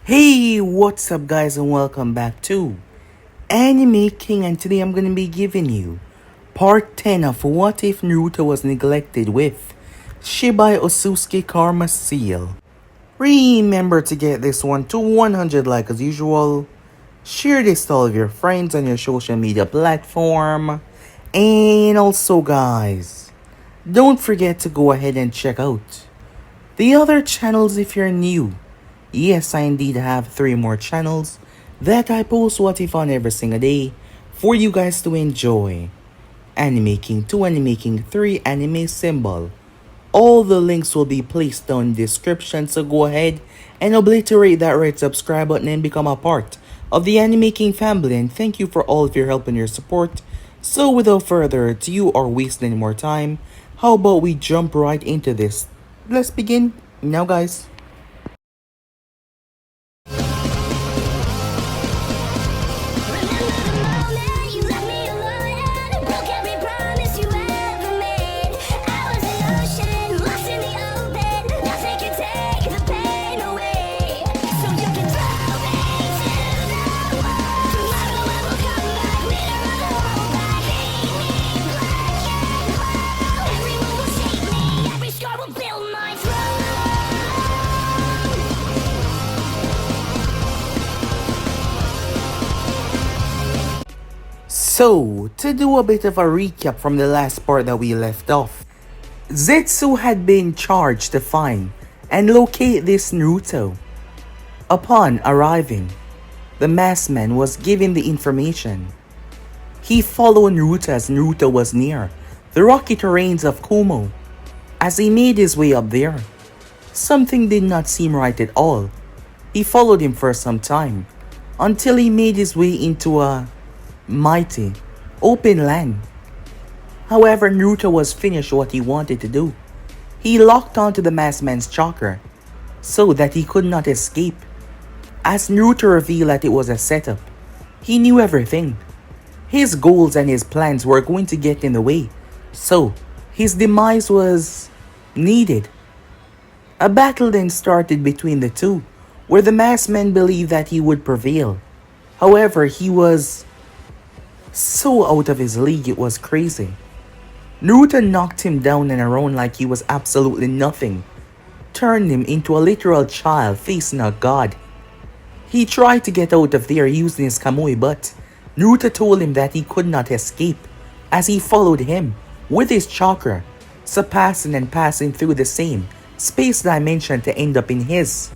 Hey, what's up guys and welcome back to Anime King, and today I'm going to be giving you part 10 of What If Naruto Was Neglected with Shibai Otsutsuki Karma Seal. Remember to get this one to 100 like as usual. Share this to all of your friends on your social media platform. And also guys, don't forget to go ahead and check out the other channels if you're new. Yes, I indeed have 3 more channels that I post What If on every single day for you guys to enjoy. Anime King 2, Anime King 3, Anime Symbol. All the links will be placed down in the description, so go ahead and obliterate that red subscribe button and become a part of the Anime King family, and thank you for all of your help and your support. So without further ado or wasting any more time, how about we jump right into this? Let's begin now guys. So, to do a bit of a recap from the last part that we left off, Zetsu had been charged to find and locate this Naruto. Upon arriving, the masked man was given the information. He followed Naruto as Naruto was near the rocky terrains of Kumo. As he made his way up there, something did not seem right at all. He followed him for some time until he made his way into a mighty open land. However, Naruto was finished what he wanted to do. He locked onto the masked man's chakra so that he could not escape. As Naruto revealed that it was a setup, he knew everything. His goals and his plans were going to get in the way, so his demise was needed. A battle then started between the two, where the masked man believed that he would prevail. However, he was so out of his league, it was crazy. Naruto knocked him down and around like he was absolutely nothing, turned him into a literal child facing a god. He tried to get out of there using his Kamui, but Naruto told him that he could not escape as he followed him with his chakra, surpassing and passing through the same space dimension to end up in his.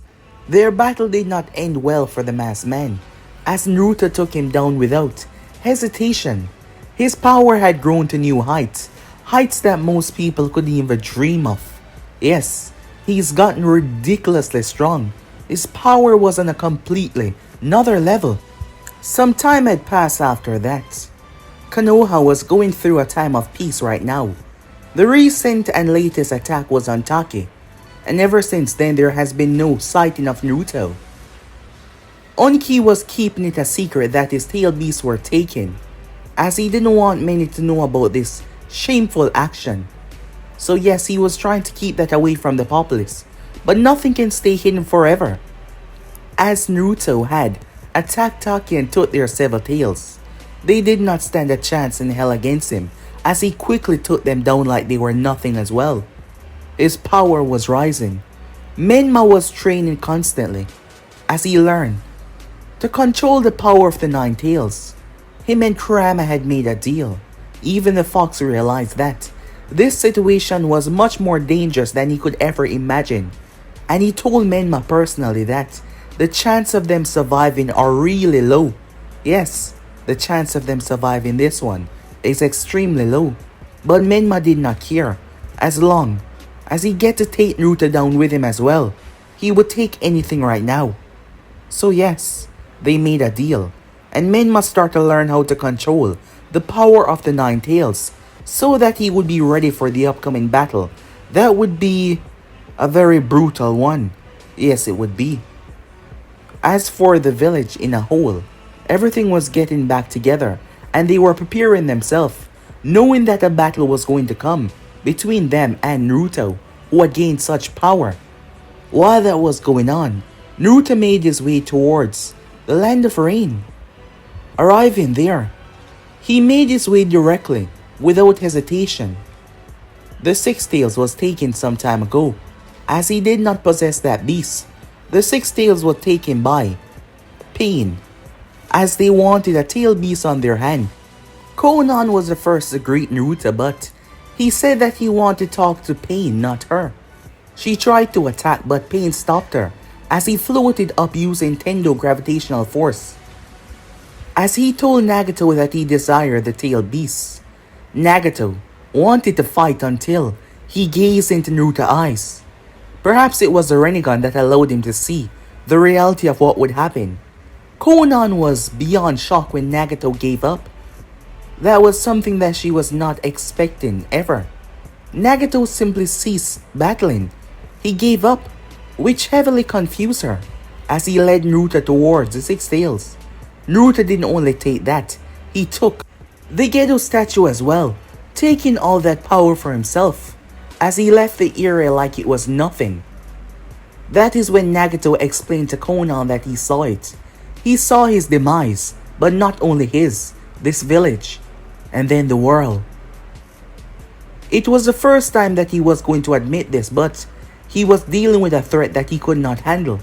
Their battle did not end well for the masked man, as Naruto took him down without hesitation. His power had grown to new heights, heights that most people couldn't even dream of. Yes, he's gotten ridiculously strong. His power was on a completely another level. Some time had passed after that. Konoha was going through a time of peace right now. The recent and latest attack was on Take, and ever since then there has been no sighting of Naruto. Onki was keeping it a secret that his tail beasts were taken, as he didn't want many to know about this shameful action. So yes, he was trying to keep that away from the populace, but nothing can stay hidden forever. As Naruto had attacked Taki and took their several tails, they did not stand a chance in hell against him, as he quickly took them down like they were nothing as well. His power was rising. Menma was training constantly, as he learned to control the power of the Nine Tails. Him and Kurama had made a deal. Even the fox realized that this situation was much more dangerous than he could ever imagine, and he told Menma personally that the chance of them surviving are really low. Yes, the chance of them surviving this one is extremely low, but Menma did not care. As long as he get to take Naruto down with him as well, he would take anything right now. So yes, they made a deal, and Menma started to learn how to control the power of the Nine Tails so that he would be ready for the upcoming battle. That would be a very brutal one. Yes, it would be. As for the village in a whole, everything was getting back together, and they were preparing themselves, knowing that a battle was going to come between them and Naruto, who had gained such power. While that was going on, Naruto made his way towards the land of rain. Arriving there, he made his way directly, without hesitation. The Six Tails was taken some time ago, as he did not possess that beast. The Six Tails was taken by Pain, as they wanted a tail beast on their hand. Konan was the first to greet Naruto, but he said that he wanted to talk to Pain, not her. She tried to attack, but Pain stopped her as he floated up using Tendo gravitational force. As he told Nagato that he desired the tail beast, Nagato wanted to fight until he gazed into Naruto's eyes. Perhaps it was the Rinnegan that allowed him to see the reality of what would happen. Konan was beyond shock when Nagato gave up. That was something that she was not expecting ever. Nagato simply ceased battling. He gave up, which heavily confused her, as he led Naruto towards the Six Tails. Naruto didn't only take that, he took the Gedo statue as well, taking all that power for himself, as he left the area like it was nothing. That is when Nagato explained to Konan that he saw it. He saw his demise, but not only his, this village, and then the world. It was the first time that he was going to admit this, but he was dealing with a threat that he could not handle.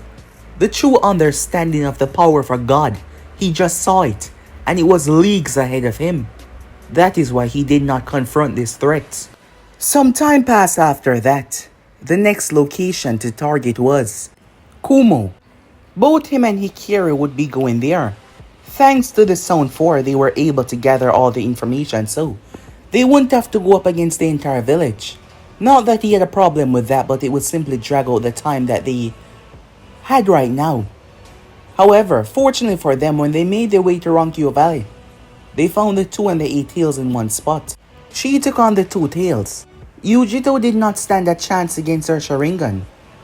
The true understanding of the power of a god, he just saw it, and it was leagues ahead of him. That is why he did not confront this threat. Some time passed after that. The next location to target was Kumo. Both him and Hikari would be going there. Thanks to the Sound 4, they were able to gather all the information, so they wouldn't have to go up against the entire village. Not that he had a problem with that, but it would simply drag out the time that they had right now. However, fortunately for them, when they made their way to Ronkyo Valley, they found the 2 and the 8 tails in one spot. She took on the 2 tails. Yujito did not stand a chance against her Sharingan,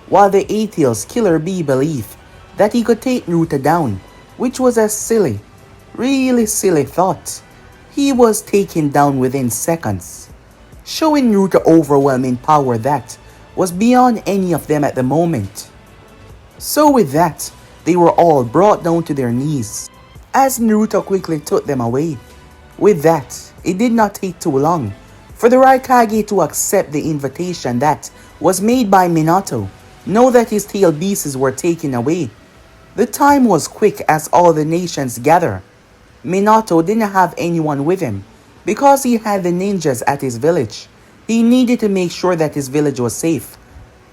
while the 8 tails Killer Bee believed that he could take Naruto down, which was a silly, really silly thought. He was taken down within seconds, showing Naruto overwhelming power that was beyond any of them at the moment. So with that, they were all brought down to their knees, as Naruto quickly took them away. With that, it did not take too long for the Raikage to accept the invitation that was made by Minato, know that his tail beasts were taken away. The time was quick as all the nations gather. Minato didn't have anyone with him because he had the ninjas at his village. He needed to make sure that his village was safe.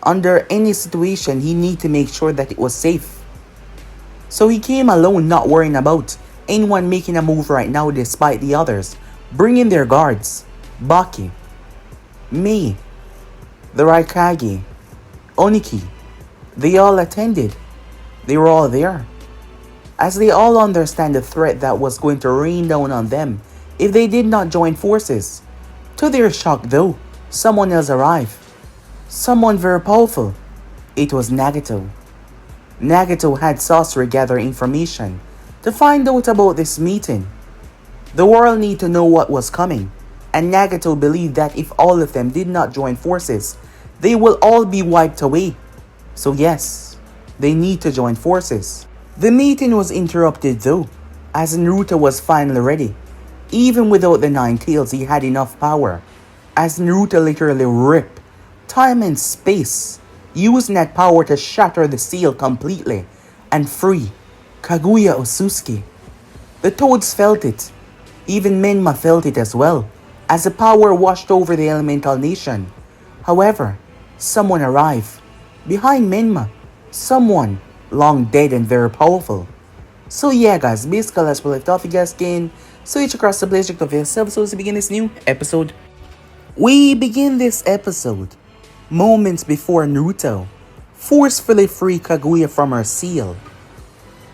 Under any situation, he needed to make sure that it was safe. So he came alone, not worrying about anyone making a move right now despite the others bringing their guards. Baki, me, the Raikage, Oniki, they all attended. They were all there, as they all understand the threat that was going to rain down on them if they did not join forces. To their shock though, someone else arrived. Someone very powerful. It was Nagato. Nagato had Sorcerer gather information to find out about this meeting. The world needed to know what was coming, and Nagato believed that if all of them did not join forces, they will all be wiped away. So yes, they need to join forces. The meeting was interrupted though, as Naruto was finally ready. Even without the 9 tails, he had enough power, as Naruto literally ripped time and space, using that power to shatter the seal completely and free Kaguya Otsutsuki. The toads felt it. Even Menma felt it as well, as the power washed over the elemental nation. However, someone arrived. Behind Menma, someone long dead and very powerful. So yeah guys, basically that's where we left off. You guys can switch across the playstick of yourself. So let's begin this new episode. We begin this episode moments before Naruto forcefully freed Kaguya from her seal.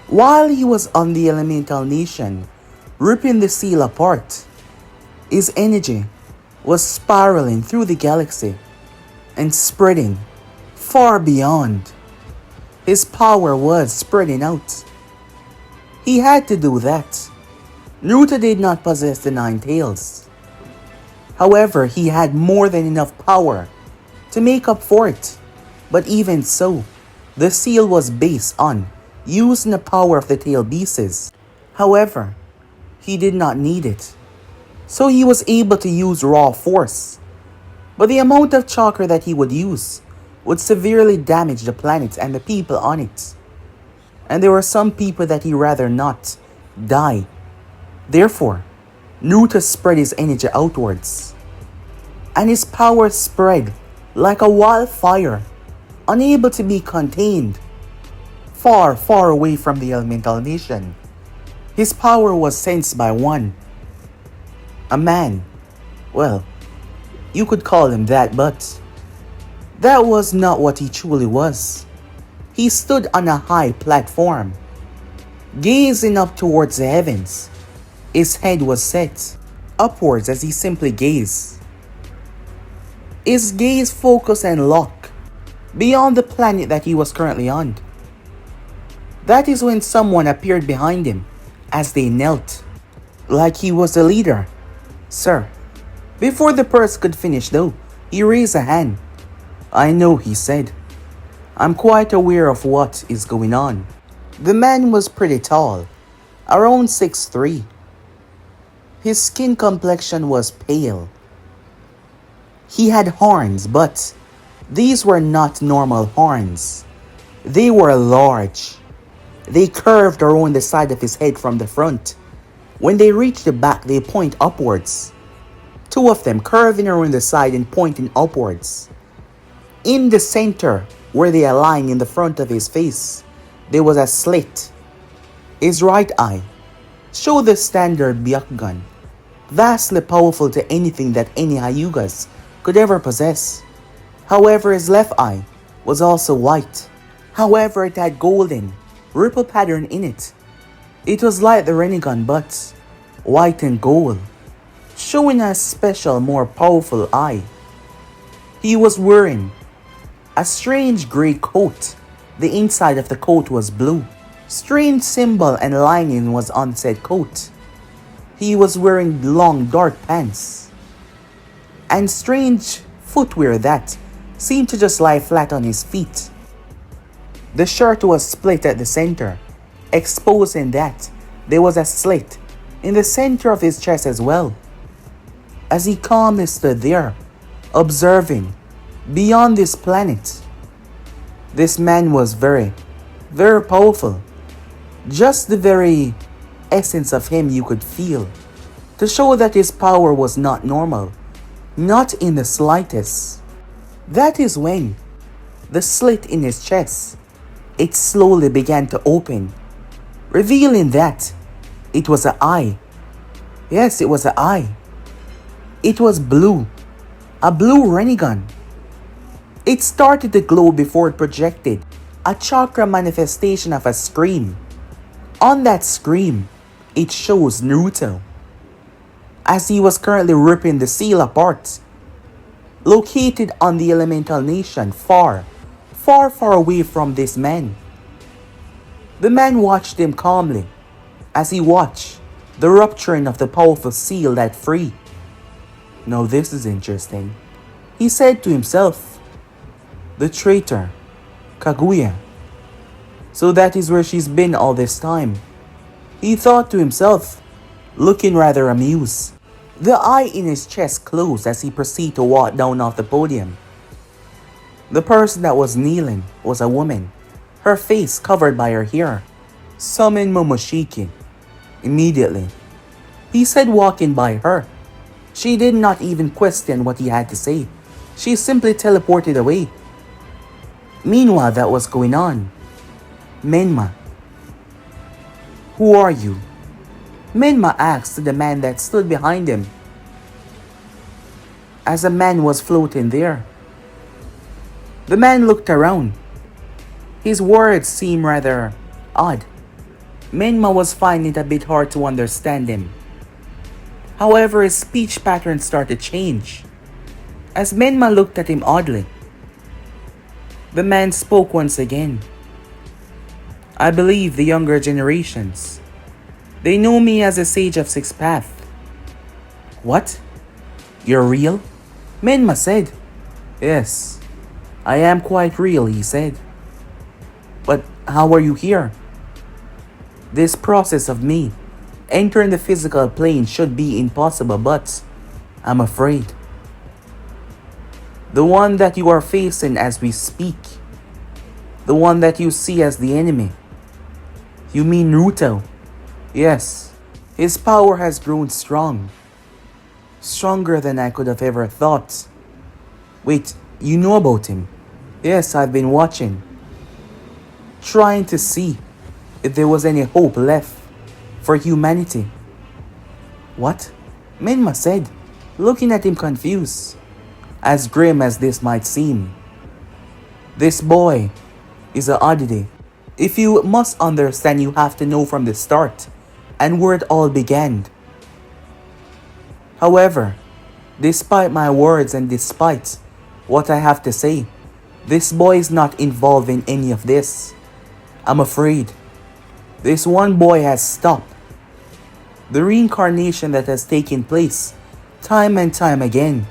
While he was on the elemental nation, ripping the seal apart, his energy was spiraling through the galaxy and spreading far beyond. His power was spreading out. He had to do that. Naruto did not possess the 9 tails. However, he had more than enough power to make up for it. But even so, The seal was based on using the power of the tail beasts. However, he did not need it, so he was able to use raw force. But the amount of chakra that he would use would severely damage the planet and the people on it. And there were some people that he rather not die. Therefore, Naruto spread his energy outwards, and his power spread like a wildfire, unable to be contained, far, far away from the elemental nation. His power was sensed by one, a man. Well, you could call him that, but that was not what he truly was. He stood on a high platform, gazing up towards the heavens. His head was set upwards as he simply gazed. His gaze focused and locked beyond the planet that he was currently on. That is when someone appeared behind him as they knelt, like he was the leader. Sir. Before the person could finish though, he raised a hand. I know, he said. I'm quite aware of what is going on. The man was pretty tall, around 6'3". His skin complexion was pale. He had horns, but these were not normal horns. They were large. They curved around the side of his head from the front. When they reached the back, they point upwards. Two of them curving around the side and pointing upwards. In the center, where they align in the front of his face, there was a slit. His right eye showed the standard Byakugan, vastly powerful to anything that any Hyugas could ever possess. However, his left eye was also white. However, it had golden ripple pattern in it. It was like the Rinnegan, but white and gold, showing a special, more powerful eye. He was wearing a strange grey coat. The inside of the coat was blue. Strange symbol and lining was on said coat. He was wearing long dark pants and strange footwear that seemed to just lie flat on his feet. The shirt was split at the center, exposing that there was a slit in the center of his chest as well. As he calmly stood there, observing beyond this planet. This man was very, very powerful. Just the very essence of him you could feel, to show that his power was not normal, not in the slightest. That is when the slit in his chest, it slowly began to open, revealing that it was an eye. Yes, it was an eye. It was blue, a blue Rinnegan. It started to glow before it projected a chakra manifestation of a scream. On that scream, it shows Naruto, as he was currently ripping the seal apart, located on the elemental nation far, far, far away from this man. The man watched him calmly as he watched the rupturing of the powerful seal that free. Now this is interesting. He said to himself, the traitor, Kaguya. So that is where she's been all this time. He thought to himself, looking rather amused. The eye in his chest closed as he proceeded to walk down off the podium. The person that was kneeling was a woman, her face covered by her hair. Summon Momoshiki. Immediately, he said, walking by her. She did not even question what he had to say. She simply teleported away. Meanwhile, that was going on. Menma. Who are you? Menma asked the man that stood behind him, as a man was floating there. The man looked around. His words seemed rather odd. Menma was finding it a bit hard to understand him. However, his speech pattern started to change, as Menma looked at him oddly. The man spoke once again. I believe the younger generations, they know me as a sage of six paths. What? You're real? Menma said. Yes, I am quite real, he said. But how are you here? This process of me entering the physical plane should be impossible, but I'm afraid. The one that you are facing as we speak, the one that you see as the enemy. You mean Naruto? Yes. His power has grown strong. Stronger than I could have ever thought. Wait, you know about him? Yes, I've been watching. Trying to see if there was any hope left for humanity. What? Menma said, looking at him confused. As grim as this might seem, this boy is an oddity. If you must understand, you have to know from the start and where it all began. However, despite my words and despite what I have to say, this boy is not involved in any of this. I'm afraid. This one boy has stopped the reincarnation that has taken place time and time again.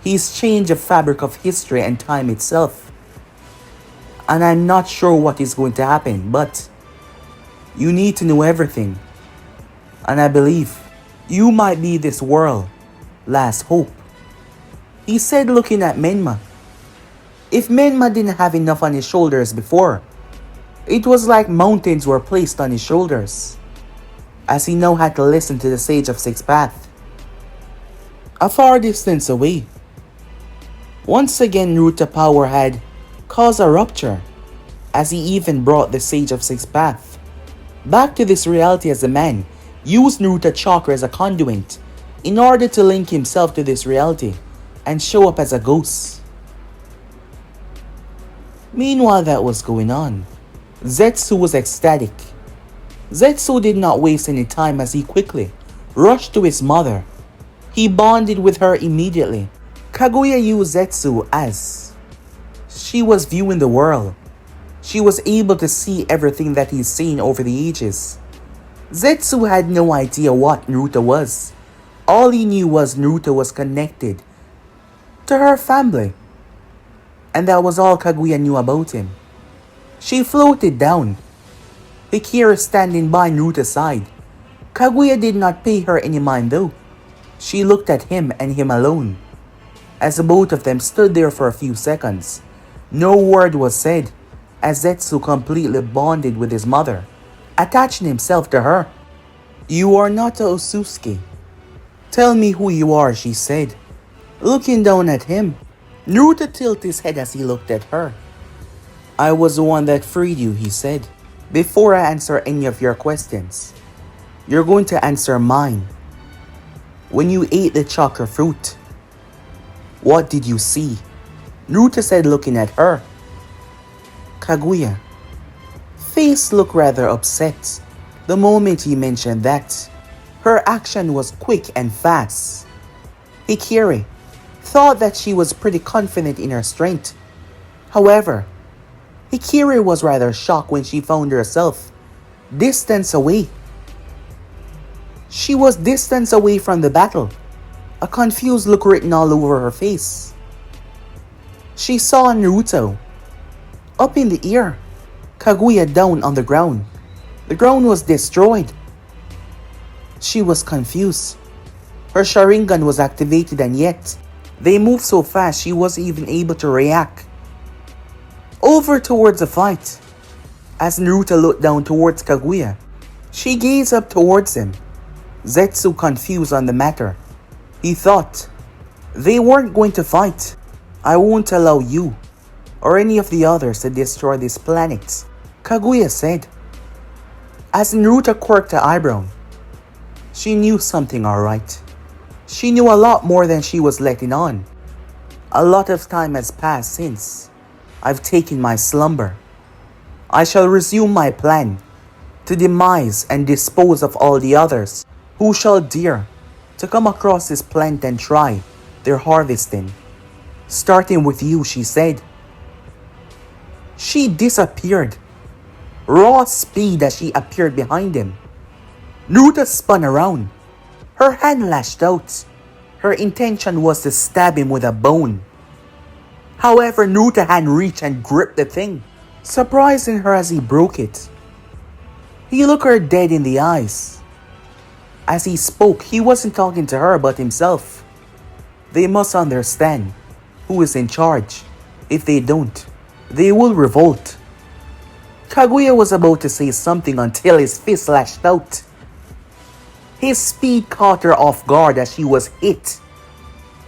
He's changed the fabric of history and time itself. And I'm not sure what is going to happen, but you need to know everything. And I believe you might be this world's last hope. He said, looking at Menma. If Menma didn't have enough on his shoulders before, it was like mountains were placed on his shoulders, as he now had to listen to the Sage of Six Paths. A far distance away. Once again, Naruto's power had caused a rupture, as he even brought the Sage of Six Paths back to this reality as a man used Naruto's chakra as a conduit in order to link himself to this reality and show up as a ghost. Meanwhile that was going on, Zetsu was ecstatic. Zetsu did not waste any time as he quickly rushed to his mother. He bonded with her immediately. Kaguya used Zetsu as she was viewing the world. She was able to see everything that he's seen over the ages. Zetsu had no idea what Naruto was. All he knew was Naruto was connected to her family. And that was all Kaguya knew about him. She floated down, Hikira standing by Naruto's side. Kaguya did not pay her any mind though. She looked at him and him alone. As the both of them stood there for a few seconds, no word was said, as Zetsu completely bonded with his mother, attaching himself to her. You are not a Otsutsuki. Tell me who you are, she said, looking down at him. Naruto tilted his head as he looked at her. I was the one that freed you, he said. Before I answer any of your questions, you're going to answer mine. When you ate the chakra fruit, what did you see? Naruto said, looking at her. Kaguya face looked rather upset the moment he mentioned that. Her action was quick and fast. Hikiri thought that she was pretty confident in her strength. However, Hikiri was rather shocked when she found herself distance away. She was distance away from the battle, a confused look written all over her face. She saw Naruto up in the air, Kaguya down on the ground. The ground was destroyed. She was confused. Her Sharingan was activated, and yet they moved so fast she wasn't even able to react. Over towards the fight. As Naruto looked down towards Kaguya, she gazed up towards him. Zetsu confused on the matter. He thought, they weren't going to fight. I won't allow you or any of the others to destroy this planet, Kaguya said. As Naruto quirked her eyebrow, she knew something alright. She knew a lot more than she was letting on. A lot of time has passed since I've taken my slumber. I shall resume my plan to demise and dispose of all the others who shall dare to come across this plant and try their harvesting. Starting with you, she said. She disappeared. Raw speed as she appeared behind him. Naruto spun around. Her hand lashed out. Her intention was to stab him with a bone. However, Naruto's hand reached and gripped the thing. surprising her as he broke it. He looked her dead in the eyes. As he spoke, he wasn't talking to her but himself. They must understand who is in charge. If they don't, they will revolt. Kaguya was about to say something until his fist lashed out. His speed caught her off guard as she was hit.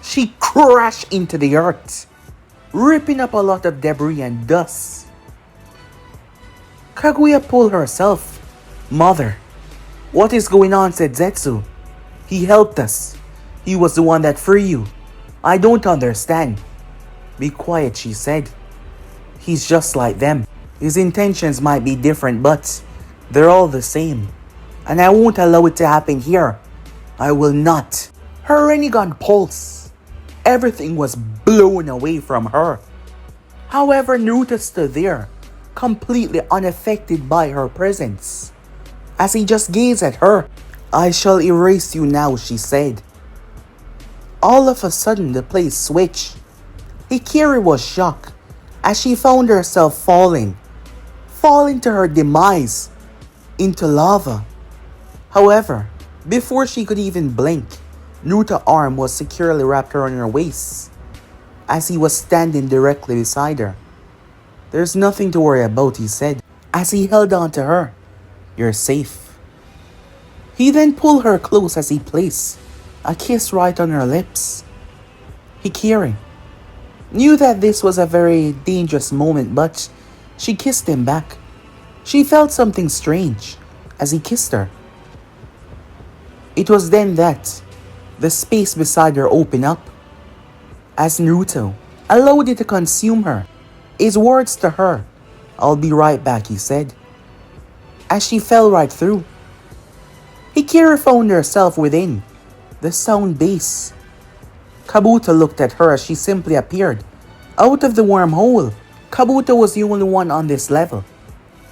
She crashed into the earth, ripping up a lot of debris and dust. Kaguya pulled herself. "Mother, what is going on?" said Zetsu. "He helped us. He was the one that freed you. I don't understand." "Be quiet," she said. "He's just like them. His intentions might be different, but they're all the same. And I won't allow it to happen here. I will not." Her Rinnegan pulse. Everything was blown away from her. However, Naruto stood there, completely unaffected by her presence. As he just gazed at her, "I shall erase you now," she said. All of a sudden, the place switched. Hikari was shocked as she found herself falling to her demise into lava. However, before she could even blink, Naruto's arm was securely wrapped around her waist as he was standing directly beside her. "There's nothing to worry about," he said as he held on to her. "You're safe." He then pulled her close as he placed a kiss right on her lips. Hikari knew that this was a very dangerous moment, but she kissed him back. She felt something strange as he kissed her. It was then that the space beside her opened up as Naruto allowed it to consume her. His words to her, "I'll be right back," he said, as she fell right through. Hikari found herself within the sound base. Kabuto looked at her as she simply appeared out of the wormhole. Kabuto was the only one on this level.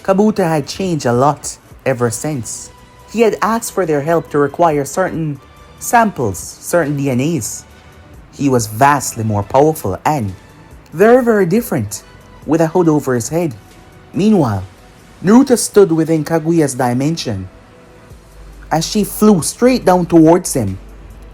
Kabuto had changed a lot ever since. He had asked for their help to require certain samples, certain DNAs. He was vastly more powerful and very different with a hood over his head. Meanwhile, Naruto stood within Kaguya's dimension as she flew straight down towards him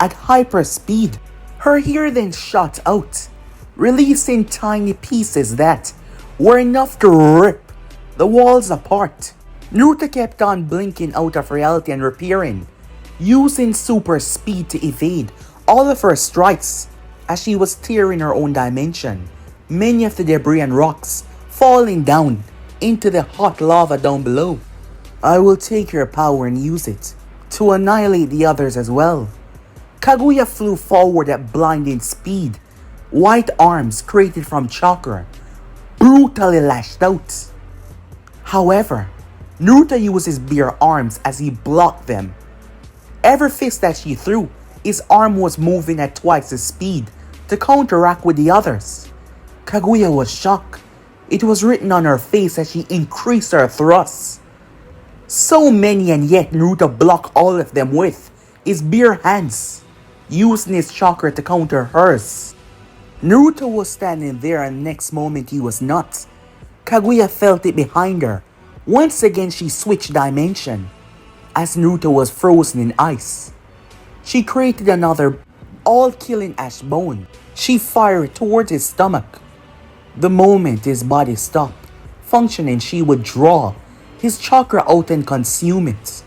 at hyper speed. Her hair then shot out, releasing tiny pieces that were enough to rip the walls apart. Naruto kept on blinking out of reality and reappearing, using super speed to evade all of her strikes as she was tearing her own dimension, many of the debris and rocks falling down into the hot lava down below. "I will take your power and use it to annihilate the others as well." Kaguya flew forward at blinding speed. White arms created from chakra brutally lashed out. However, Naruto used his bare arms as he blocked them. Every fist that she threw, his arm was moving at twice the speed to counteract with the others. Kaguya was shocked. It was written on her face as she increased her thrusts. So many, and yet Naruto blocked all of them with his bare hands, using his chakra to counter hers. Naruto was standing there and the next moment he was not. Kaguya felt it behind her. Once again she switched dimension as Naruto was frozen in ice. She created another all-killing ash bone. She fired towards his stomach. The moment his body stopped functioning, she would draw his chakra out and consume it.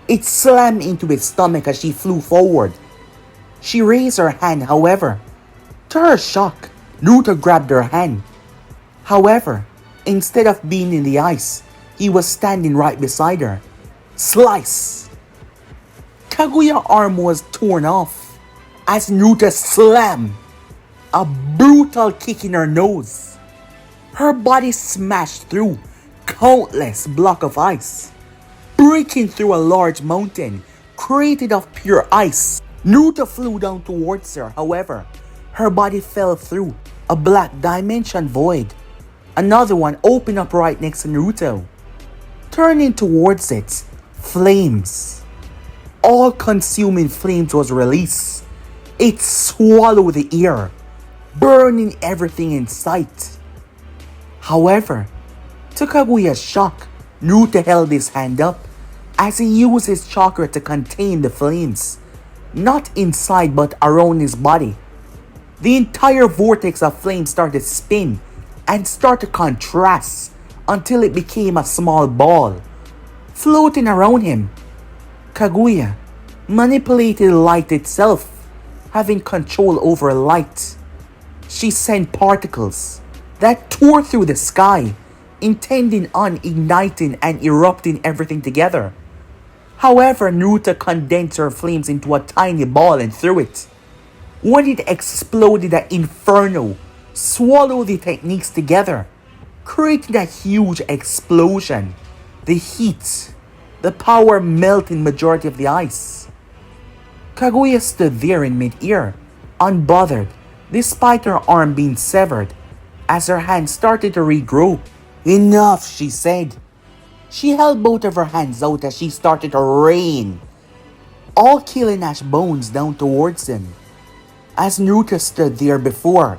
It slammed into his stomach as she flew forward. She raised her hand, however, to her shock, Naruto grabbed her hand. However, instead of being in the ice, he was standing right beside her. Slice! Kaguya's arm was torn off as Naruto slammed a brutal kick in her nose. Her body smashed through countless blocks of ice, breaking through a large mountain created of pure ice. Naruto flew down towards her, however, her body fell through a black dimension void. Another one opened up right next to Naruto. Turning towards it, flames. All-consuming flames was released. It swallowed the air, burning everything in sight. However, To Kaguya's shock, Naruto held his hand up as he used his chakra to contain the flames, not inside but around his body. The entire vortex of flame started to spin and start to contrast until it became a small ball, floating around him. Kaguya manipulated light itself, having control over light. She sent particles that tore through the sky, intending on igniting and erupting everything together. However, Naruto condensed her flames into a tiny ball and threw it. When it exploded, the inferno swallowed the techniques together, creating a huge explosion. The heat, the power melting majority of the ice. Kaguya stood there in mid-air, unbothered, despite her arm being severed, as her hand started to regrow. "Enough," she said. She held both of her hands out as she started to rain all killing Ash bones down towards him. As Naruto stood there before,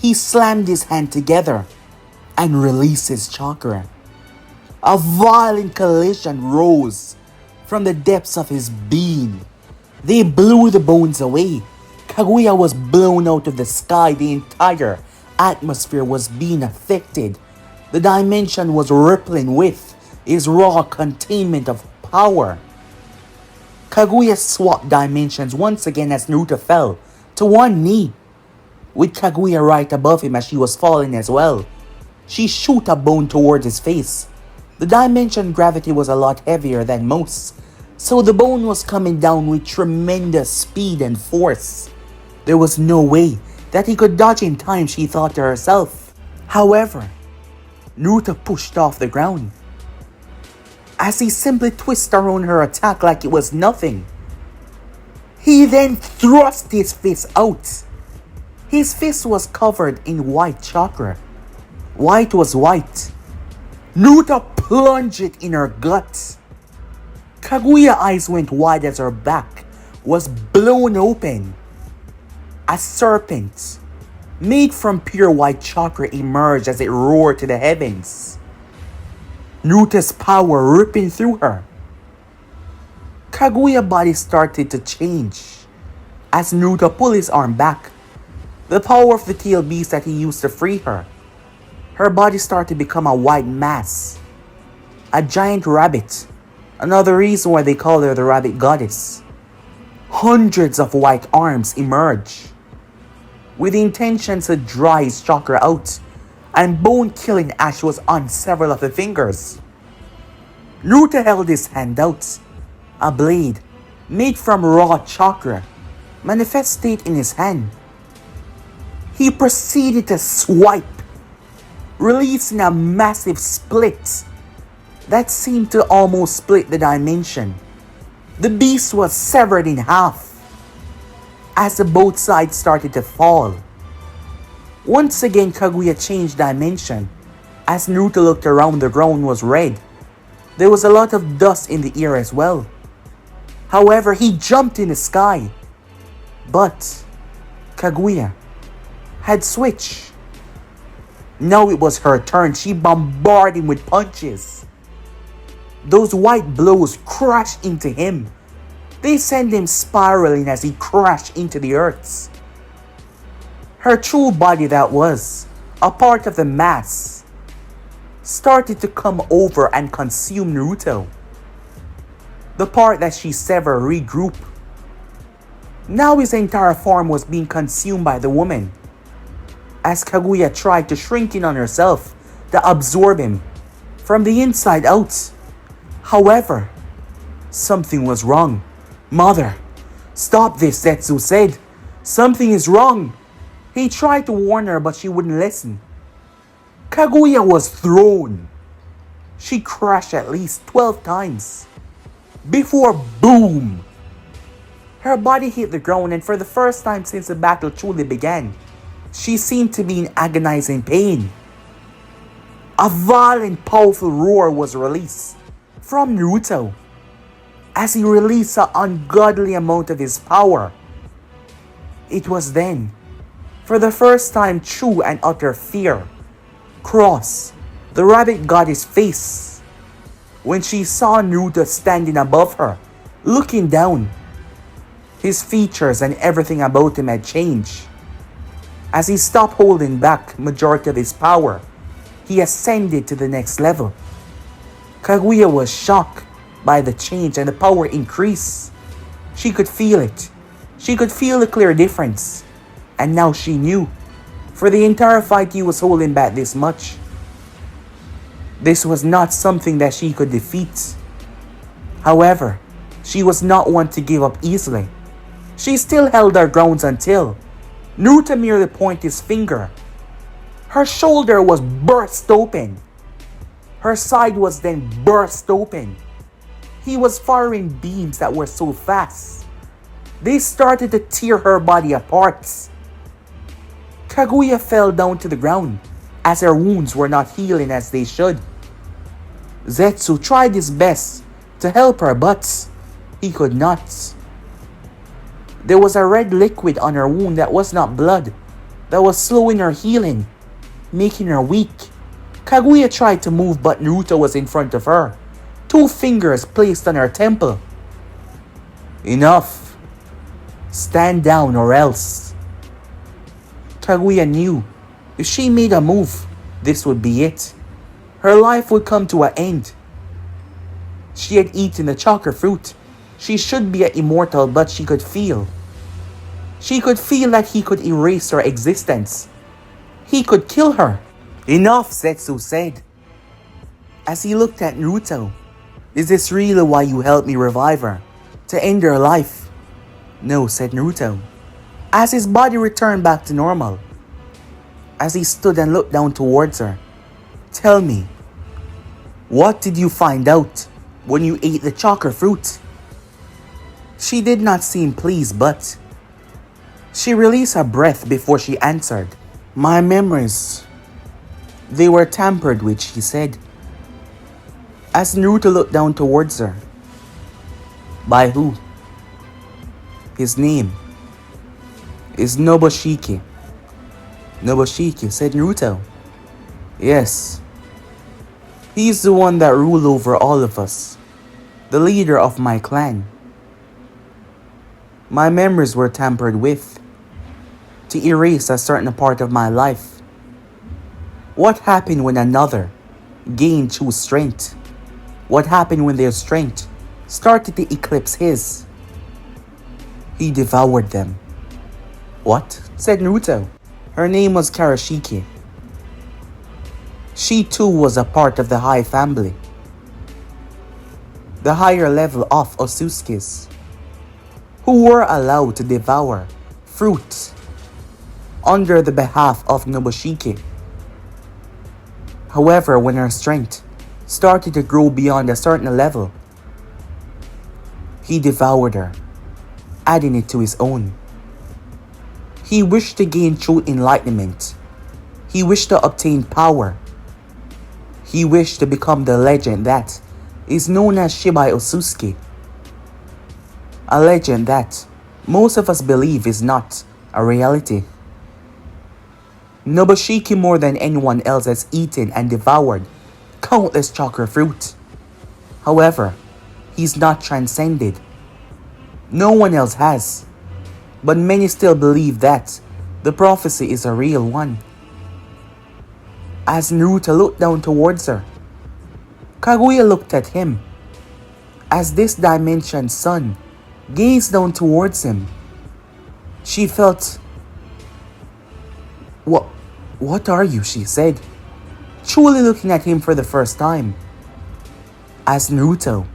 he slammed his hand together and released his chakra. A violent collision rose from the depths of his being. They blew the bones away. Kaguya was blown out of the sky. The entire atmosphere was being affected. The dimension was rippling with his raw containment of power. Kaguya swapped dimensions once again as Naruto fell to one knee, with Kaguya right above him as she was falling as well. She shoot a bone towards his face. The dimension gravity was a lot heavier than most, so the bone was coming down with tremendous speed and force. There was no way that he could dodge in time, she thought to herself. However, Naruto pushed off the ground as he simply twisted around her attack like it was nothing. He then thrust his fist out. His fist was covered in white chakra. White was white. Naruto plunged it in her gut. Kaguya's eyes went wide as her back was blown open. A serpent made from pure white chakra emerged as it roared to the heavens. Naruto's power ripping through her. Kaguya's body started to change as Naruto pulled his arm back. The power of the tail beast that he used to free her. Her body started to become a white mass. A giant rabbit. Another reason why they call her the rabbit goddess. Hundreds of white arms emerge, with the intention to dry his chakra out, and bone-killing ash was on several of the fingers. Naruto held his hand out. A blade, made from raw chakra, manifested in his hand. He proceeded to swipe, releasing a massive split that seemed to almost split the dimension. The beast was severed in half as the both sides started to fall. Once again, Kaguya changed dimension. As Naruto looked around, the ground was red. There was a lot of dust in the air as well. However, he jumped in the sky. But Kaguya had switched. Now it was her turn. She bombarded him with punches. Those white blows crashed into him. They sent him spiraling as he crashed into the earth. Her true body, that was a part of the mass, started to come over and consume Naruto. The part that she severed regrouped. Now his entire form was being consumed by the woman, as Kaguya tried to shrink in on herself to absorb him from the inside out. However, something was wrong. "Mother, stop this," Zetsu said. "Something is wrong." He tried to warn her, but she wouldn't listen. Kaguya was thrown. She crashed at least 12 times before boom. Her body hit the ground, and for the first time since the battle truly began, she seemed to be in agonizing pain. A violent, powerful roar was released from Naruto as he released an ungodly amount of his power. It was then, for the first time, true and utter fear crossed The rabbit got his face when she saw Naruto standing above her, looking down. His features and everything about him had changed. As he stopped holding back majority of his power, he ascended to the next level. Kaguya was shocked by the change and the power increase. She could feel it. She could feel the clear difference. And now she knew. For the entire fight he was holding back this much. This was not something that she could defeat. However, she was not one to give up easily. She still held her grounds until Naruto merely pointed his finger. Her shoulder was burst open. Her side was then burst open. He was firing beams that were so fast. They started to tear her body apart. Kaguya fell down to the ground as her wounds were not healing as they should. Zetsu tried his best to help her, but he could not. There was a red liquid on her wound that was not blood, that was slowing her healing, making her weak. Kaguya tried to move, but Naruto was in front of her, 2 fingers placed on her temple. Enough. Stand down or else. Kaguya knew if she made a move, this would be it. Her life would come to an end. She had eaten the chakra fruit. She should be an immortal, but she could feel. She could feel that he could erase her existence. He could kill her. Enough, Zetsu said. As he looked at Naruto. Is this really why you helped me revive her? To end her life? No, said Naruto. As his body returned back to normal. As he stood and looked down towards her. Tell me, what did you find out when you ate the chakra fruit? She did not seem pleased, but she released her breath before she answered. My memories, they were tampered with, she said. As Naruto looked down towards her. By who? His name is Nobushiki. Nobushiki, said Naruto. Yes. He's the one that ruled over all of us. The leader of my clan. My memories were tampered with to erase a certain part of my life. What happened when another gained true strength? What happened when their strength started to eclipse his? He devoured them. What? Said Naruto. Her name was Karashiki. She too was a part of the High family. The higher level of Otsutsukis, who were allowed to devour fruit under the behalf of Nobushiki. However, when her strength started to grow beyond a certain level, he devoured her, adding it to his own. He wished to gain true enlightenment. He wished to obtain power. He wished to become the legend that is known as Shibai Otsutsuki. A legend that most of us believe is not a reality. Nobushiki more than anyone else has eaten and devoured countless chakra fruit. However, he's not transcended. No one else has. But many still believe that the prophecy is a real one. As Naruto looked down towards her, Kaguya looked at him. As this dimension's son gazed down towards him, she felt, What are you? She said, truly looking at him for the first time. As Naruto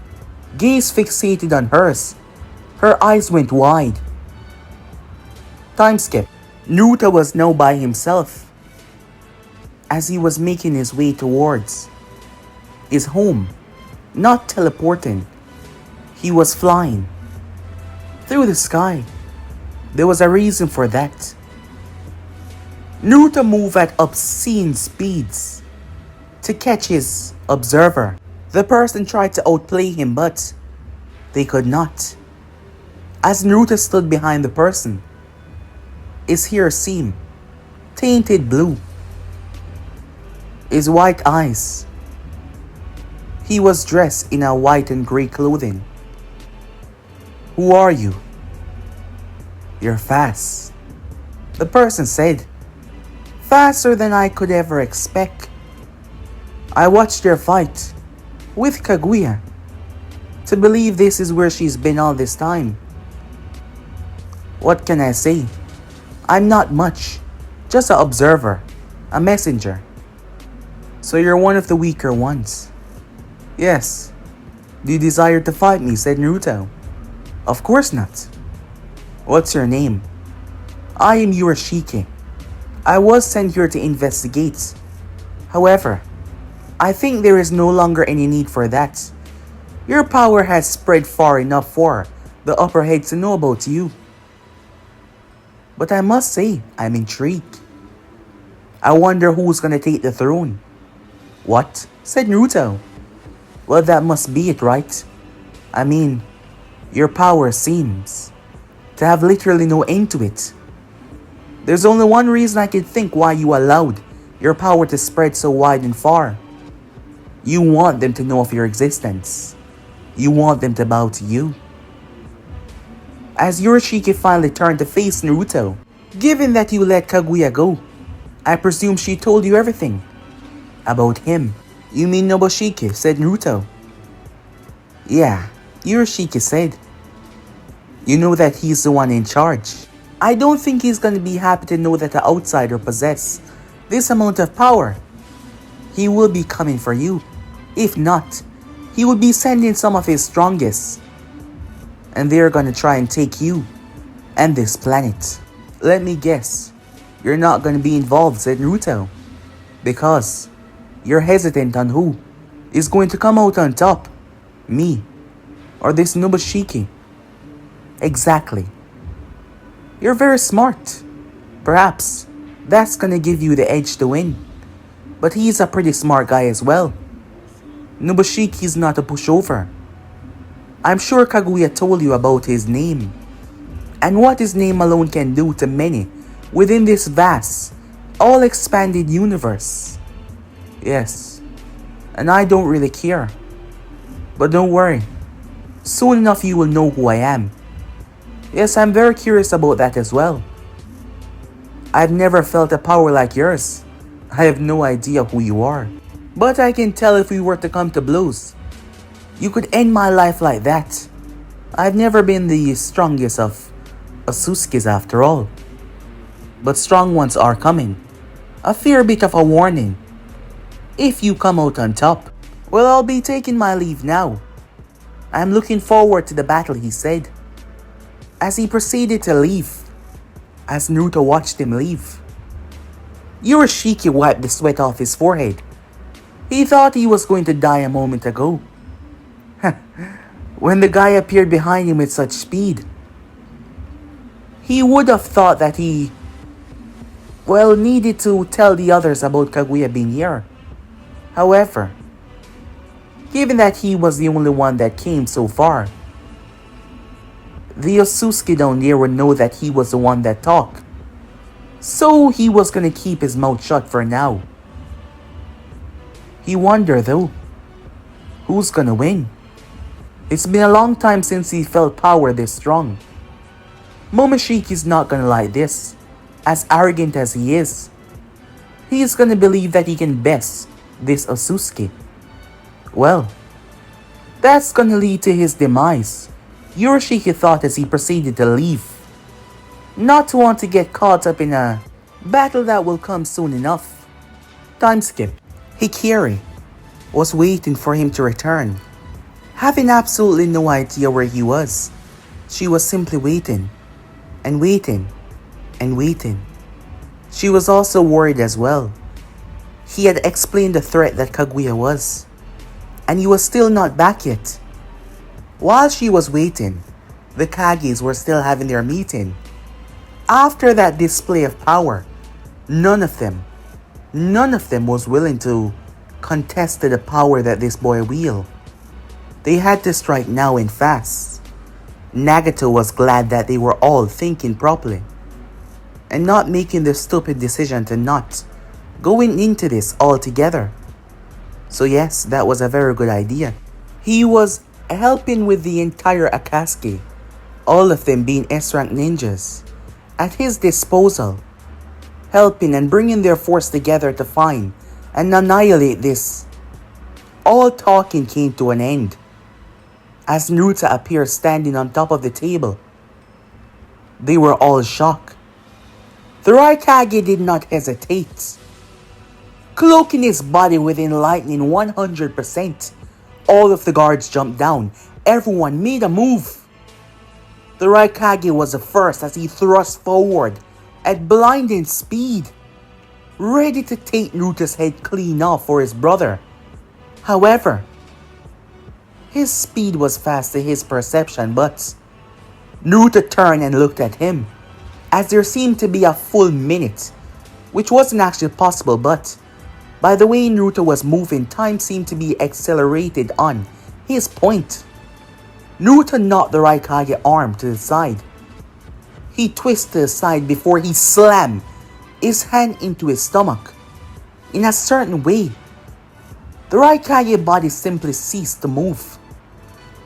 gazed fixated on hers, her eyes went wide. Time skip. Naruto was now by himself. As he was making his way towards his home, not teleporting, he was flying through the sky. There was a reason for that. Naruto moved at obscene speeds to catch his observer. The person tried to outplay him, but they could not. As Naruto stood behind the person, his hair seemed tainted blue. his white eyes. He was dressed in a white and grey clothing. Who are you? You're fast, the person said. Faster than I could ever expect. I watched your fight with Kaguya to believe this is where she's been all this time. What can I say? I'm not much, just an observer, a messenger. So you're one of the weaker ones. Yes. Do you desire to fight me? Said Naruto. Of course not. What's your name? I am Ishiki. I was sent here to investigate. However, I think there is no longer any need for that. Your power has spread far enough for the upper head to know about you. But I must say, I'm intrigued. I wonder who's gonna take the throne. What? Said Naruto. Well, that must be it, right? I mean, your power seems to have literally no end to it. There's only one reason I can think why you allowed your power to spread so wide and far. You want them to know of your existence. You want them to bow to you. As Ishiki finally turned to face Naruto, given that you let Kaguya go, I presume she told you everything. About him. You mean Nobushiki, said Naruto. Yeah, Ishiki said. You know that he's the one in charge. I don't think he's gonna be happy to know that the outsider possesses this amount of power. He will be coming for you. If not, he would be sending some of his strongest. And they're gonna try and take you and this planet. Let me guess, you're not gonna be involved, said Naruto. Because you're hesitant on who is going to come out on top. Me or this Nobushiki. Exactly. You're very smart. Perhaps that's gonna give you the edge to win. But he's a pretty smart guy as well. Nobushiki's not a pushover. I'm sure Kaguya told you about his name, and what his name alone can do to many within this vast, all-expanded universe. Yes, and I don't really care. But don't worry, soon enough you will know who I am. Yes, I'm very curious about that as well. I've never felt a power like yours. I have no idea who you are. But I can tell if we were to come to blows, you could end my life like that. I've never been the strongest of Otsutsukis after all. But strong ones are coming. A fair bit of a warning. If you come out on top, well, I'll be taking my leave now. I'm looking forward to the battle, he said, as he proceeded to leave, as Naruto watched him leave. Ishiki wiped the sweat off his forehead. He thought he was going to die a moment ago. When the guy appeared behind him with such speed, he would have thought that he, well, needed to tell the others about Kaguya being here. However, given that he was the only one that came so far, the Otsutsuki down there would know that he was the one that talked. So he was gonna keep his mouth shut for now. He wondered though, who's gonna win? It's been a long time since he felt power this strong. Momoshiki's not gonna like this, as arrogant as he is. He is gonna believe that he can best this Otsutsuki. Well, that's gonna lead to his demise, Ishiki thought as he proceeded to leave. Not to want to get caught up in a battle that will come soon enough. Time skip. Hikari was waiting for him to return, having absolutely no idea where he was. She was simply waiting, and waiting, and waiting. She was also worried as well. He had explained the threat that Kaguya was, and he was still not back yet. While she was waiting, the Kages were still having their meeting. After that display of power, none of them was willing to contest to the power that this boy wielded. They had to strike now and fast. Nagato was glad that they were all thinking properly and not making the stupid decision to not going into this all together. So yes, that was a very good idea. He was helping with the entire Akatsuki, all of them being S-rank ninjas, at his disposal, helping and bringing their force together to find and annihilate this. All talking came to an end as Naruto appeared standing on top of the table. They were all shocked. The Kage did not hesitate. Cloaking his body within lightning 100%, all of the guards jumped down. Everyone made a move. The Kage was the first as he thrust forward at blinding speed, ready to take Naruto's head clean off for his brother. However, his speed was fast to his perception, but Naruto turned and looked at him, as there seemed to be a full minute, which wasn't actually possible, but by the way Naruto was moving, time seemed to be accelerated on his point. Naruto knocked the Kage arm to the side. He twisted aside before he slammed his hand into his stomach. In a certain way, the Kage body simply ceased to move.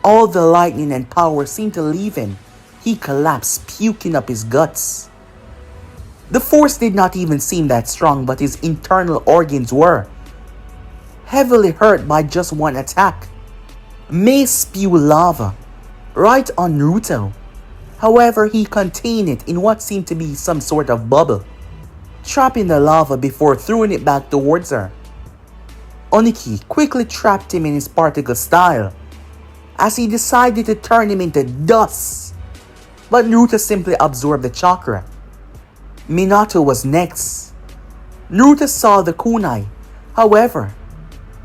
All the lightning and power seemed to leave him. He collapsed, puking up his guts. The force did not even seem that strong, but his internal organs were heavily hurt by just one attack. May spew lava right on Naruto. However, he contained it in what seemed to be some sort of bubble, trapping the lava before throwing it back towards her. Oniki quickly trapped him in his particle style as he decided to turn him into dust, but Naruto simply absorbed the chakra. Minato was next. Naruto saw the kunai. However,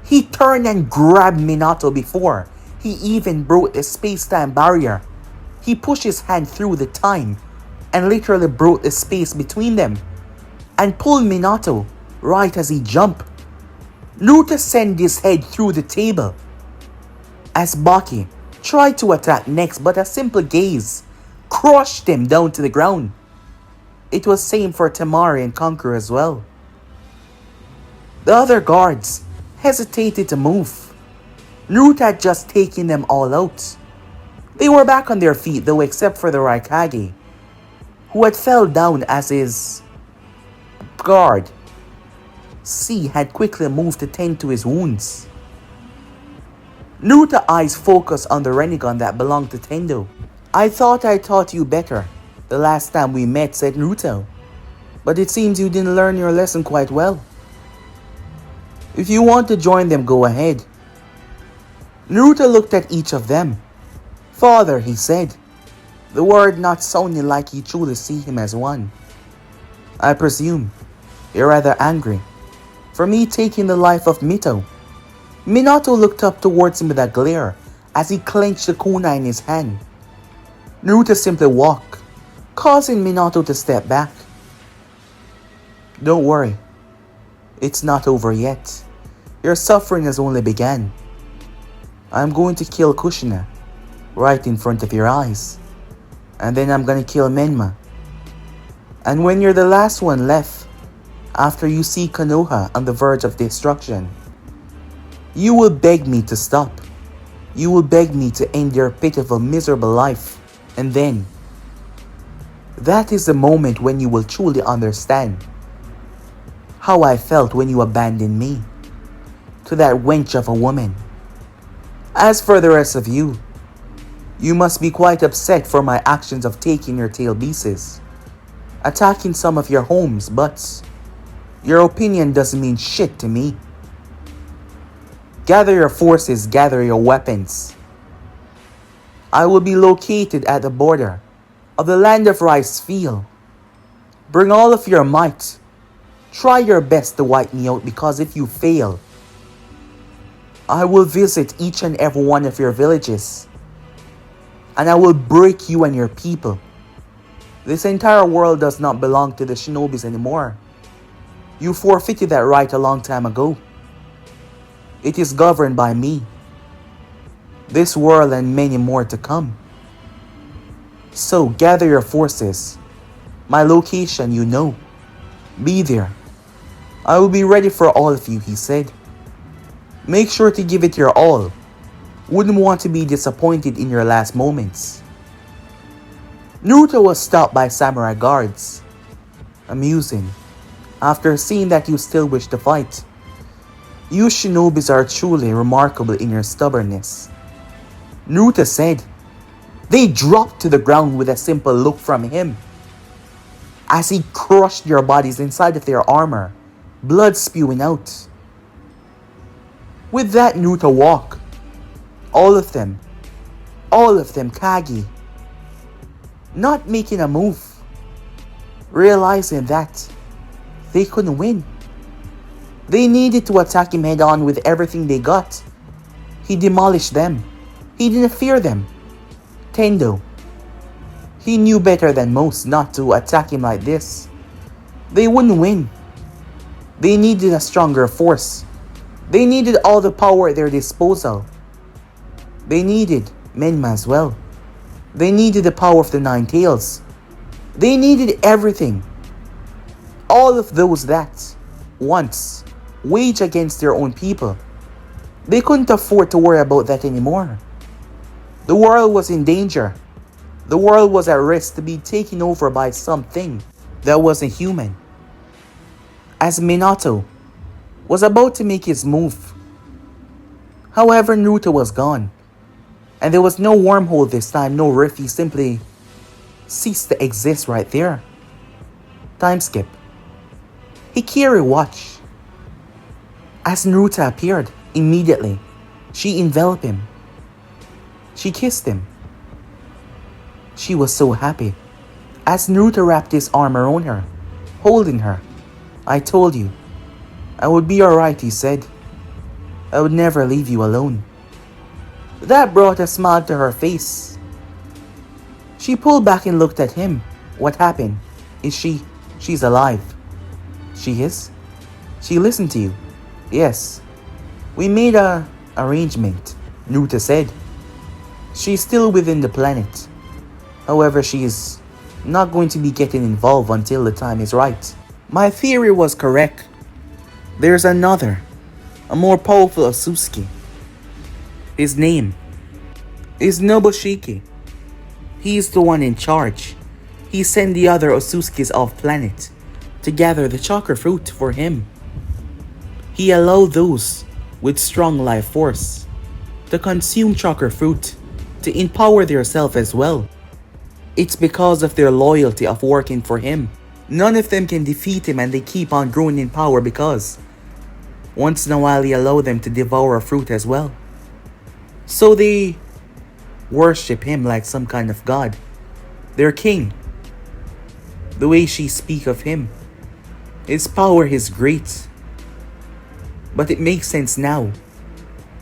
he turned and grabbed Minato before he even broke the space-time barrier. He pushed his hand through the time and literally broke the space between them and pulled Minato right as he jumped. Naruto sent his head through the table as Baki tried to attack next, but a simple gaze crushed him down to the ground. It was same for Temari and Conqueror as well. The other guards hesitated to move. Naruto had just taken them all out. They were back on their feet though, except for the Kage, who had fell down as his guard C had quickly moved to tend to his wounds. Naruto's eyes focused on the Rinnegan that belonged to Tendo. "I thought I taught you better the last time we met," said Naruto. "But it seems you didn't learn your lesson quite well. If you want to join them, go ahead." Naruto looked at each of them. "Father," he said, the word not sounding like he truly see him as one. "I presume you're rather angry for me taking the life of Mito." Minato looked up towards him with a glare as he clenched the kunai in his hand. Naruto simply walked, causing Minato to step back. "Don't worry, it's not over yet. Your suffering has only begun. I'm going to kill Kushina right in front of your eyes, and then I'm gonna kill Menma. And when you're the last one left, after you see Konoha on the verge of destruction, you will beg me to stop. You will beg me to end your pitiful, miserable life. And then, that is the moment when you will truly understand how I felt when you abandoned me to that wench of a woman. As for the rest of you, you must be quite upset for my actions of taking your tail pieces, attacking some of your homes, but your opinion doesn't mean shit to me. Gather your forces, gather your weapons. I will be located at the border of the land of rice field. Bring all of your might. Try your best to wipe me out, because if you fail, I will visit each and every one of your villages, and I will break you and your people. This entire world does not belong to the shinobis anymore. You forfeited that right a long time ago. It is governed by me. This world and many more to come. So gather your forces. My location you know. Be there. I will be ready for all of you, he said. Make sure to give it your all. Wouldn't want to be disappointed in your last moments. Naruto was stopped by samurai guards. Amusing. After seeing that you still wish to fight. You shinobis are truly remarkable in your stubbornness. Naruto said. They dropped to the ground with a simple look from him. As he crushed their bodies inside of their armor, blood spewing out. With that Naruto walked. All of them, Kage, not making a move, realizing that they couldn't win. They needed to attack him head on with everything they got. He demolished them. He didn't fear them. Tendo, he knew better than most not to attack him like this. They wouldn't win. They needed a stronger force. They needed all the power at their disposal. They needed Menma as well. They needed the power of the Nine Tails. They needed everything. All of those that once waged against their own people. They couldn't afford to worry about that anymore. The world was in danger. The world was at risk to be taken over by something that wasn't human. As Minato was about to make his move. However, Naruto was gone. And there was no wormhole this time, no rift, he simply ceased to exist right there. Time skip. Hikari watched. As Naruto appeared, immediately, she enveloped him. She kissed him. She was so happy. As Naruto wrapped his arm around her, holding her. I told you, I would be alright, he said. I would never leave you alone. That brought a smile to her face. She pulled back and looked at him. What happened? She's alive. She is? She listened to you. Yes. We made a arrangement, Naruto said. She's still within the planet. However, she is not going to be getting involved until the time is right. My theory was correct. There's another, a more powerful Otsutsuki. His name is Nobushiki. He's the one in charge. He sent the other Otsutsukis off planet to gather the chakra fruit for him. He allowed those with strong life force to consume chakra fruit to empower themselves as well. It's because of their loyalty of working for him. None of them can defeat him and they keep on growing in power because once in a while he allowed them to devour a fruit as well. So they worship him like some kind of god. Their king. The way she speaks of him. His power is great. But it makes sense now.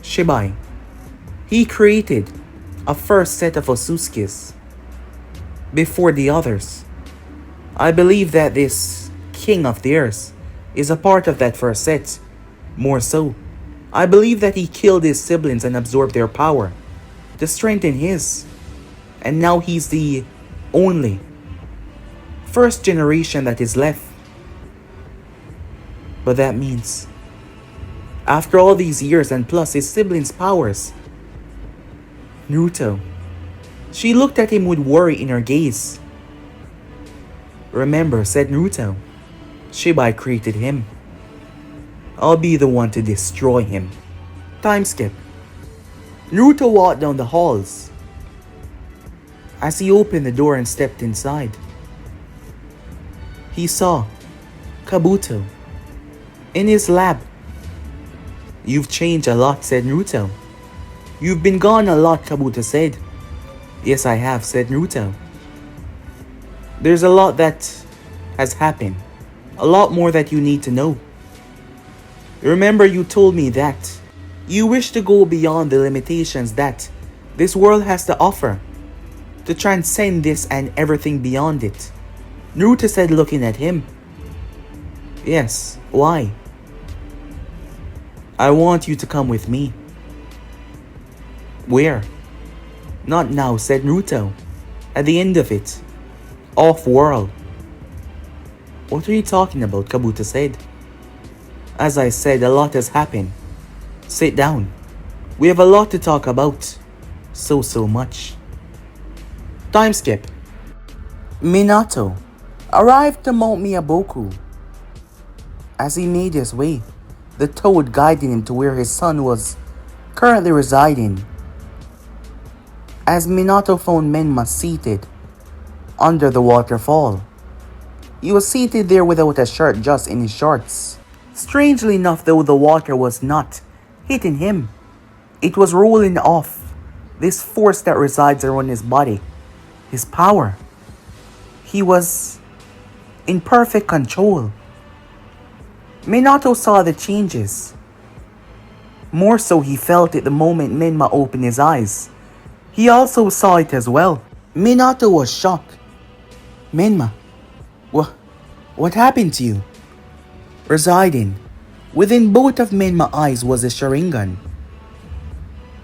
Shibai. He created a first set of Otsutsukis before the others. I believe that this king of theirs is a part of that first set. More so, I believe that he killed his siblings and absorbed their power to strengthen his. And now he's the only first generation that is left. But that means, after all these years and plus his siblings' powers, Naruto, she looked at him with worry in her gaze. Remember, said Naruto, Shibai created him. I'll be the one to destroy him. Time skip. Naruto walked down the halls. As he opened the door and stepped inside, he saw Kabuto in his lab. You've changed a lot, said Naruto. You've been gone a lot, Kabuto said. Yes, I have, said Naruto. There's a lot that has happened. A lot more that you need to know. Remember, you told me that you wish to go beyond the limitations that this world has to offer, to transcend this and everything beyond it. Naruto said, looking at him. Yes, why? I want you to come with me. Where? Not now, said Naruto. At the end of it. Off-world. What are you talking about? Kabuto said. As I said, a lot has happened. Sit down. We have a lot to talk about. So much. Time skip. Minato arrived to Mount Miyaboku. As he made his way, the toad guiding him to where his son was currently residing. As Minato found Menma seated under the waterfall. He was seated there without a shirt, just in his shorts. Strangely enough, though, the water was not hitting him. It was rolling off this force that resides around his body, his power. He was in perfect control. Minato saw the changes. More so, he felt it the moment Menma opened his eyes. He also saw it as well. Minato was shocked. Menma, what happened to you? Residing within both of Menma's eyes was a Sharingan.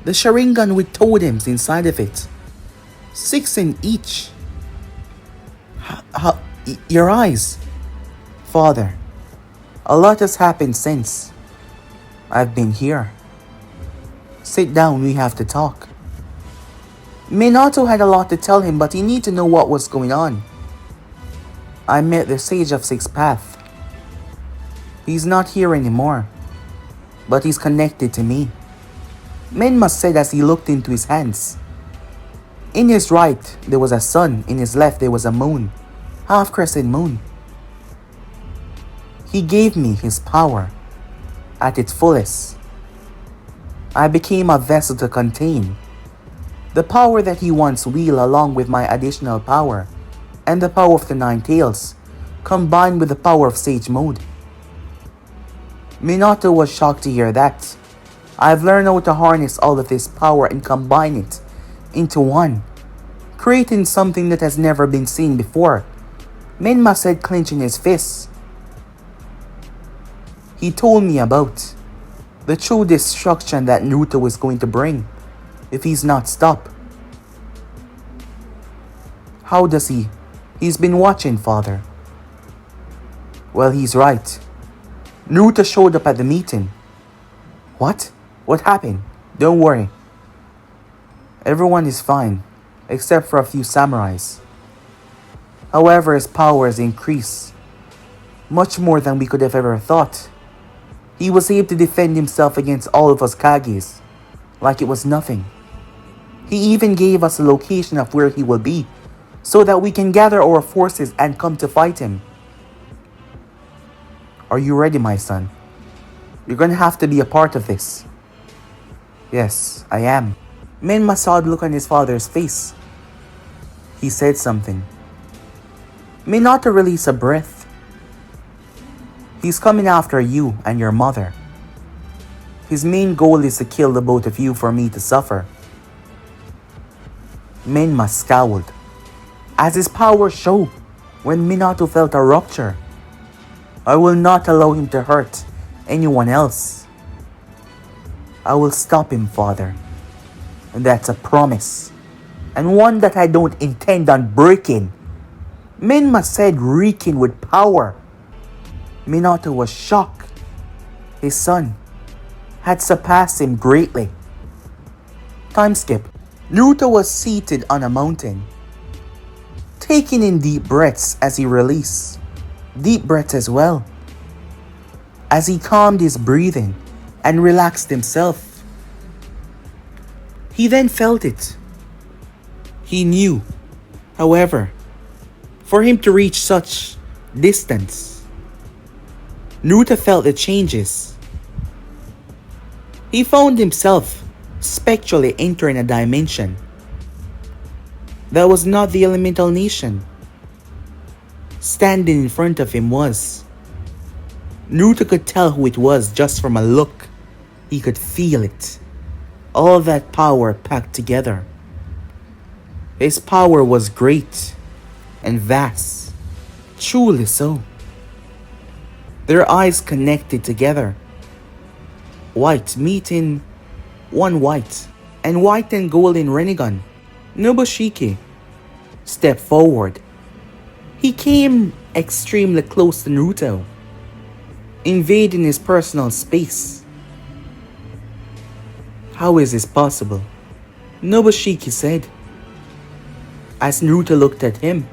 The Sharingan with totems inside of it. 6 in each. Your eyes. Father, a lot has happened since I've been here. Sit down, we have to talk. Minato had a lot to tell him, but he needed to know what was going on. I met the Sage of Six Path. He's not here anymore, but he's connected to me. Menma said as he looked into his hands. In his right, there was a sun. In his left, there was a moon. Half-crescent moon. He gave me his power at its fullest. I became a vessel to contain the power that he once wielded, along with my additional power and the power of the Nine Tails, combined with the power of Sage Mode. Minato was shocked to hear that. I've learned how to harness all of this power and combine it into one, creating something that has never been seen before. Menma said, clenching his fists. He told me about the true destruction that Naruto was going to bring if he's not stopped. How does he? He's been watching, father. Well, he's right. Naruto showed up at the meeting. What? What happened? Don't worry. Everyone is fine, except for a few samurais. However, his power has increased, much more than we could have ever thought. He was able to defend himself against all of us Kages, like it was nothing. He even gave us a location of where he will be, so that we can gather our forces and come to fight him. Are you ready, my son? You're gonna have to be a part of this. Yes, I am. Menma saw the look on his father's face. He said something. Minato released a breath. He's coming after you and your mother. His main goal is to kill the both of you for me to suffer. Menma scowled, as his power showed when Minato felt a rupture. I will not allow him to hurt anyone else. I will stop him, father. And that's a promise, and one that I don't intend on breaking. Menma said, reeking with power. Minato was shocked. His son had surpassed him greatly. Time skip. Naruto was seated on a mountain, taking in deep breaths as he released deep breaths as well, as he calmed his breathing and relaxed himself. He then felt it. He knew, however, for him to reach such distance, Naruto felt the changes. He found himself spectrally entering a dimension that was not the elemental nation. Standing in front of him was. Naruto could tell who it was just from a look. He could feel it. All that power packed together. His power was great and vast. Truly so. Their eyes connected together. White meeting one white, and white and golden Rinnegan. Nobushiki stepped forward. He came extremely close to Naruto. invading his personal space. How is this possible? Nobushiki said, as Naruto looked at him.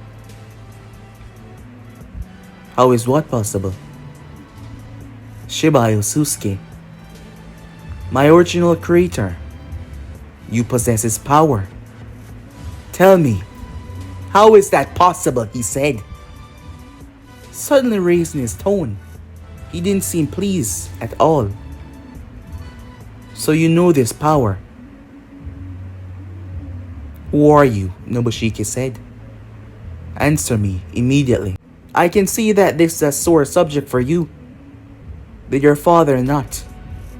How is what possible? Shibai Otsutsuki, my original creator, you possess his power. Tell me, how is that possible? He said, suddenly raising his tone. He didn't seem pleased at all. So you know this power. Who are you? Nobushiki said. Answer me immediately. I can see that this is a sore subject for you. Did your father not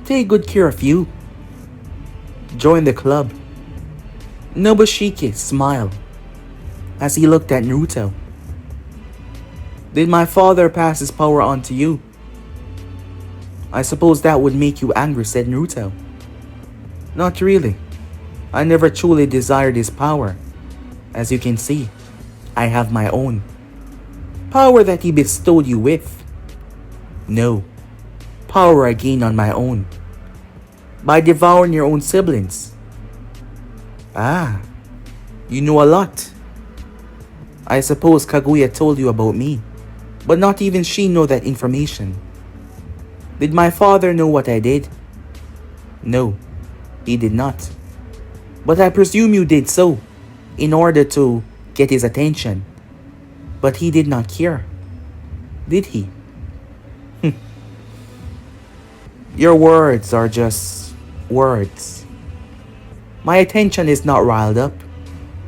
take good care of you? Join the club. Nobushiki smiled as he looked at Naruto. Did my father pass his power on to you? I suppose that would make you angry, said Naruto. Not really. I never truly desired his power. As you can see, I have my own. Power that he bestowed you with. No. Power I gained on my own. By devouring your own siblings. Ah. You know a lot. I suppose Kaguya told you about me. But not even she know that information. Did my father know what I did? No. He did not. But I presume you did so, in order to get his attention. But he did not care. Did he? Your words are just words. My attention is not riled up.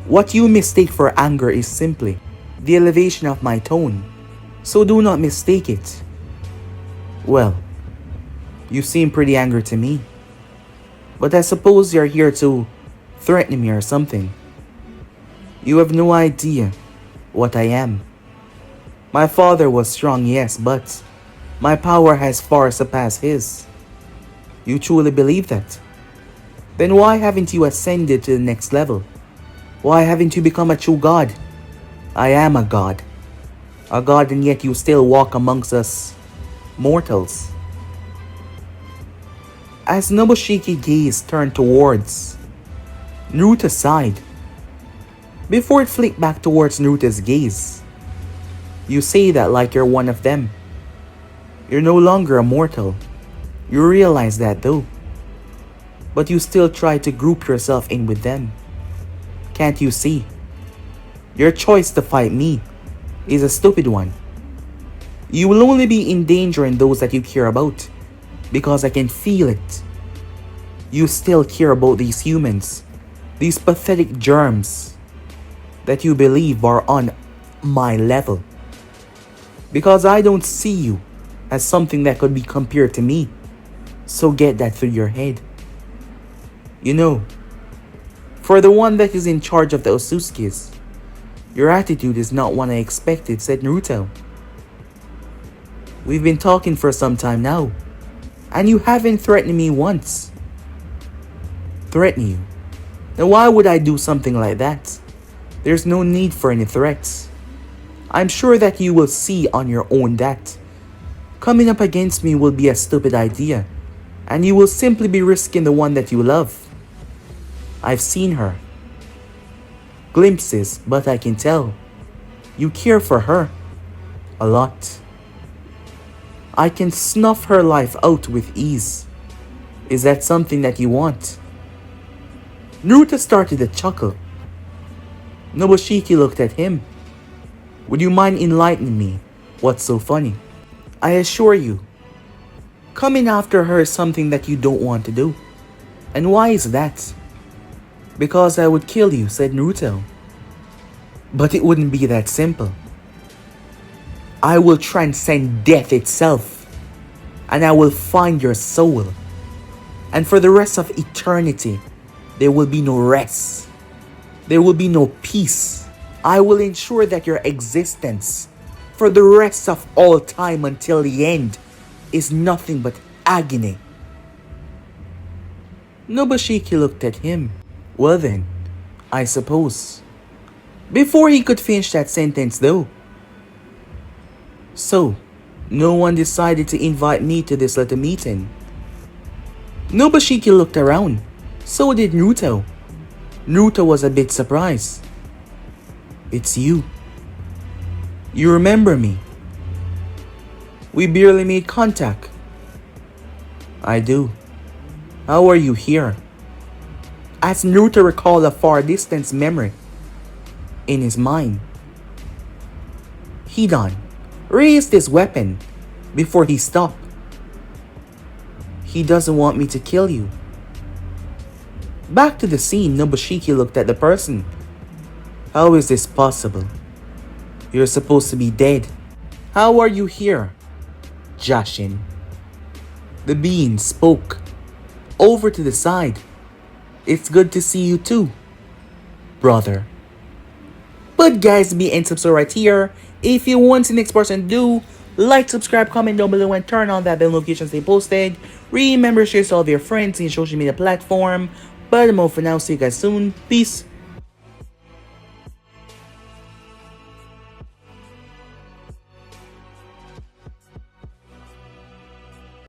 What you mistake for anger is simply the elevation of my tone. So do not mistake it. Well, you seem pretty angry to me. But I suppose you're here to threaten me or something. You have no idea what I am. My father was strong, yes, but my power has far surpassed his. You truly believe that? Then why haven't you ascended to the next level? Why haven't you become a true god? I am a god. A god, and yet you still walk amongst us mortals. As Nobushiki's gaze turned towards Naruto's side, before it flicked back towards Naruto's gaze, you say that like you're one of them. You're no longer a mortal. You realize that though. But you still try to group yourself in with them. Can't you see? Your choice to fight me is a stupid one. You will only be endangering those that you care about, because I can feel it. You still care about these humans, these pathetic germs that you believe are on my level. Because I don't see you as something that could be compared to me. So get that through your head. You know, for the one that is in charge of the Otsutsukis, your attitude is not one I expected, said Naruto. We've been talking for some time now, and you haven't threatened me once. Threaten you? Now why would I do something like that? There's no need for any threats. I'm sure that you will see on your own that coming up against me will be a stupid idea, and you will simply be risking the one that you love. I've seen her. Glimpses, but I can tell you care for her a lot. I can snuff her life out with ease. Is that something that you want? Naruto started to chuckle. Nobushiki looked at him. Would you mind enlightening me? What's so funny? I assure you, coming after her is something that you don't want to do. And why is that? Because I would kill you, said Naruto. But it wouldn't be that simple. I will transcend death itself, and I will find your soul. And for the rest of eternity, there will be no rest. There will be no peace. I will ensure that your existence for the rest of all time until the end is nothing but agony. Nobushiki looked at him. Well then, I suppose. Before he could finish that sentence though. So, No one decided to invite me to this little meeting. Nobushiki looked around. So did Naruto. Naruto was a bit surprised. It's you. You remember me. We barely made contact. I do. How are you here? As Naruto recalled a far distance memory in his mind, Hidan raised his weapon before he stopped. He doesn't want me to kill you. Back to the scene, Nobushiki looked at the person. How is this possible? You're supposed to be dead. How are you here, Jashin? The being spoke. Over to the side. It's good to see you too, brother. But guys, be and subscribe right here. If you want the next person to do, like, subscribe, comment down below, and turn on that bell notification stay posted. Remember, share to all of your friends in your social media platform. But for now, see you guys soon. Peace.